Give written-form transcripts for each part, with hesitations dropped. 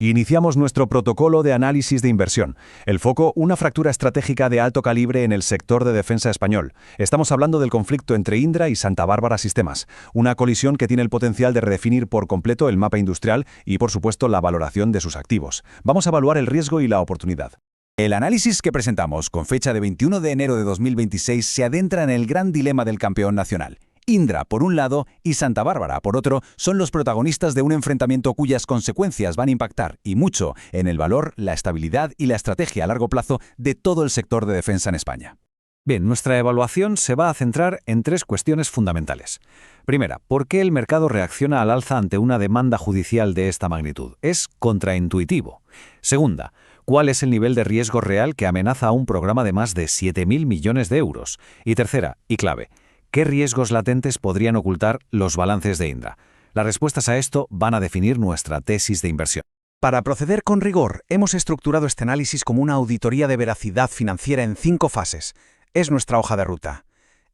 Iniciamos nuestro protocolo de análisis de inversión. El foco, una fractura estratégica de alto calibre en el sector de defensa español. Estamos hablando del conflicto entre Indra y Santa Bárbara Sistemas, una colisión que tiene el potencial de redefinir por completo el mapa industrial y, por supuesto, la valoración de sus activos. Vamos a evaluar el riesgo y la oportunidad. El análisis que presentamos, con fecha de 21 de enero de 2026, se adentra en el gran dilema del campeón nacional. Indra, por un lado, y Santa Bárbara, por otro, son los protagonistas de un enfrentamiento cuyas consecuencias van a impactar, y mucho, en el valor, la estabilidad y la estrategia a largo plazo de todo el sector de defensa en España. Bien, nuestra evaluación se va a centrar en tres cuestiones fundamentales. Primera, ¿por qué el mercado reacciona al alza ante una demanda judicial de esta magnitud? Es contraintuitivo. Segunda, ¿cuál es el nivel de riesgo real que amenaza a un programa de más de 7.000 millones de euros? Y tercera, y clave, ¿qué riesgos latentes podrían ocultar los balances de Indra? Las respuestas a esto van a definir nuestra tesis de inversión. Para proceder con rigor, hemos estructurado este análisis como una auditoría de veracidad financiera en 5 fases. Es nuestra hoja de ruta.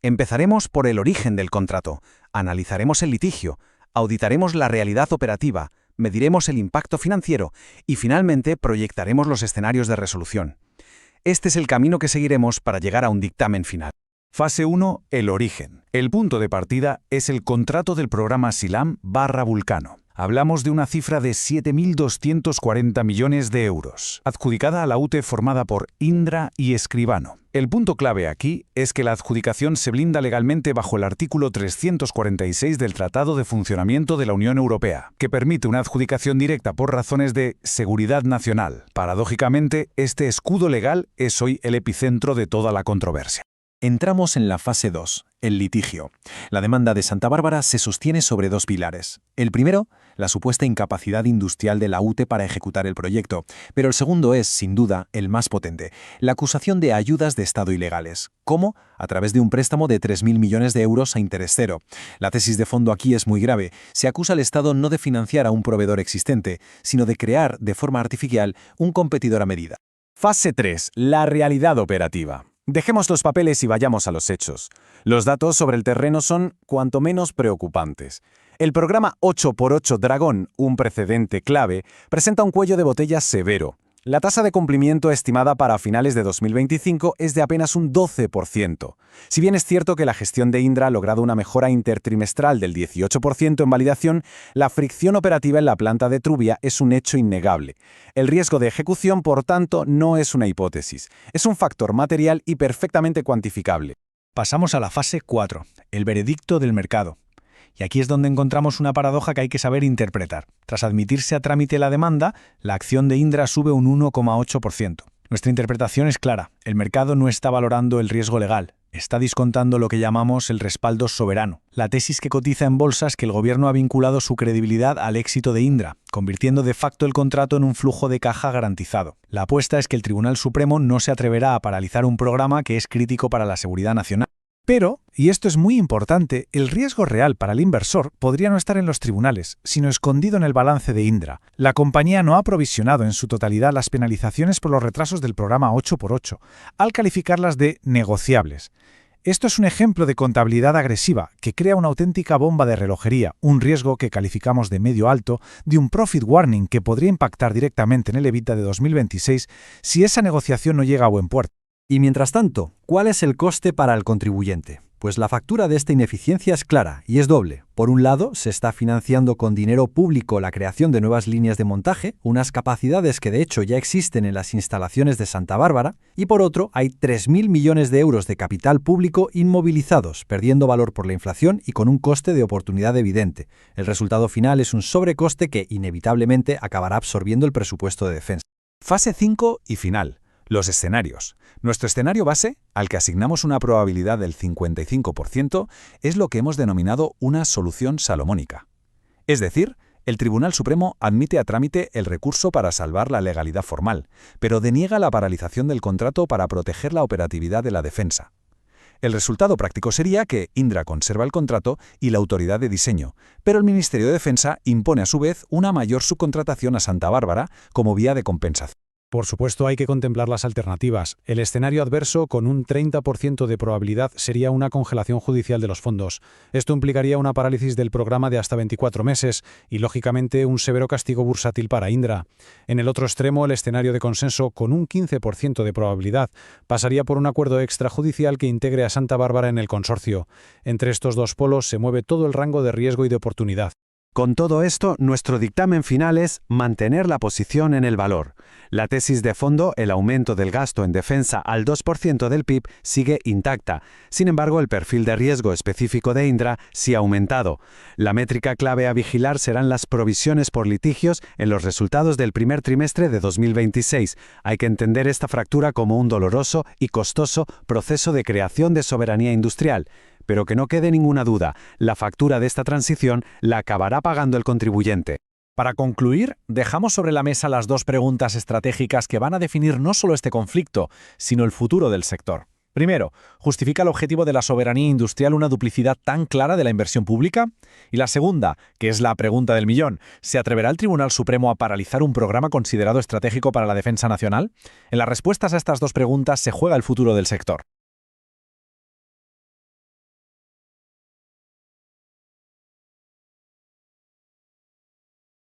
Empezaremos por el origen del contrato, analizaremos el litigio, auditaremos la realidad operativa, mediremos el impacto financiero y finalmente proyectaremos los escenarios de resolución. Este es el camino que seguiremos para llegar a un dictamen final. Fase 1. El origen. El punto de partida es el contrato del programa SILAM/Vulcano. Hablamos de una cifra de 7.240 millones de euros, adjudicada a la UTE formada por Indra y Escribano. El punto clave aquí es que la adjudicación se blinda legalmente bajo el artículo 346 del Tratado de Funcionamiento de la Unión Europea, que permite una adjudicación directa por razones de seguridad nacional. Paradójicamente, este escudo legal es hoy el epicentro de toda la controversia. Entramos en la fase 2, el litigio. La demanda de Santa Bárbara se sostiene sobre 2 pilares. El primero, la supuesta incapacidad industrial de la UTE para ejecutar el proyecto, pero el segundo es, sin duda, el más potente, la acusación de ayudas de Estado ilegales. ¿Cómo? A través de un préstamo de 3.000 millones de euros a interés cero. La tesis de fondo aquí es muy grave. Se acusa al Estado no de financiar a un proveedor existente, sino de crear, de forma artificial, un competidor a medida. Fase 3. La realidad operativa. Dejemos los papeles y vayamos a los hechos. Los datos sobre el terreno son cuanto menos preocupantes. El programa 8x8 Dragón, un precedente clave, presenta un cuello de botella severo. La tasa de cumplimiento estimada para finales de 2025 es de apenas un 12%. Si bien es cierto que la gestión de Indra ha logrado una mejora intertrimestral del 18% en validación, la fricción operativa en la planta de Trubia es un hecho innegable. El riesgo de ejecución, por tanto, no es una hipótesis. Es un factor material y perfectamente cuantificable. Pasamos a la fase 4, el veredicto del mercado. Y aquí es donde encontramos una paradoja que hay que saber interpretar. Tras admitirse a trámite la demanda, la acción de Indra sube un 1,8%. Nuestra interpretación es clara. El mercado no está valorando el riesgo legal. Está descontando lo que llamamos el respaldo soberano. La tesis que cotiza en bolsa es que el gobierno ha vinculado su credibilidad al éxito de Indra, convirtiendo de facto el contrato en un flujo de caja garantizado. La apuesta es que el Tribunal Supremo no se atreverá a paralizar un programa que es crítico para la seguridad nacional. Pero, y esto es muy importante, el riesgo real para el inversor podría no estar en los tribunales, sino escondido en el balance de Indra. La compañía no ha provisionado en su totalidad las penalizaciones por los retrasos del programa 8x8, al calificarlas de negociables. Esto es un ejemplo de contabilidad agresiva que crea una auténtica bomba de relojería, un riesgo que calificamos de medio alto, de un profit warning que podría impactar directamente en el EBITDA de 2026 si esa negociación no llega a buen puerto. Y mientras tanto, ¿cuál es el coste para el contribuyente? Pues la factura de esta ineficiencia es clara y es doble. Por un lado, se está financiando con dinero público la creación de nuevas líneas de montaje, unas capacidades que de hecho ya existen en las instalaciones de Santa Bárbara, y por otro, hay 3.000 millones de euros de capital público inmovilizados, perdiendo valor por la inflación y con un coste de oportunidad evidente. El resultado final es un sobrecoste que inevitablemente acabará absorbiendo el presupuesto de defensa. Fase 5 y final. Los escenarios. Nuestro escenario base, al que asignamos una probabilidad del 55%, es lo que hemos denominado una solución salomónica. Es decir, el Tribunal Supremo admite a trámite el recurso para salvar la legalidad formal, pero deniega la paralización del contrato para proteger la operatividad de la defensa. El resultado práctico sería que Indra conserva el contrato y la autoridad de diseño, pero el Ministerio de Defensa impone a su vez una mayor subcontratación a Santa Bárbara como vía de compensación. Por supuesto, hay que contemplar las alternativas. El escenario adverso, con un 30% de probabilidad, sería una congelación judicial de los fondos. Esto implicaría una parálisis del programa de hasta 24 meses y, lógicamente, un severo castigo bursátil para Indra. En el otro extremo, el escenario de consenso, con un 15% de probabilidad, pasaría por un acuerdo extrajudicial que integre a Santa Bárbara en el consorcio. Entre estos dos polos se mueve todo el rango de riesgo y de oportunidad. Con todo esto, nuestro dictamen final es mantener la posición en el valor. La tesis de fondo, el aumento del gasto en defensa al 2% del PIB, sigue intacta. Sin embargo, el perfil de riesgo específico de Indra sí ha aumentado. La métrica clave a vigilar serán las provisiones por litigios en los resultados del primer trimestre de 2026. Hay que entender esta fractura como un doloroso y costoso proceso de creación de soberanía industrial. Pero que no quede ninguna duda, la factura de esta transición la acabará pagando el contribuyente. Para concluir, dejamos sobre la mesa las dos preguntas estratégicas que van a definir no solo este conflicto, sino el futuro del sector. Primero, ¿justifica el objetivo de la soberanía industrial una duplicidad tan clara de la inversión pública? Y la segunda, que es la pregunta del millón, ¿se atreverá el Tribunal Supremo a paralizar un programa considerado estratégico para la defensa nacional? En las respuestas a estas dos preguntas se juega el futuro del sector.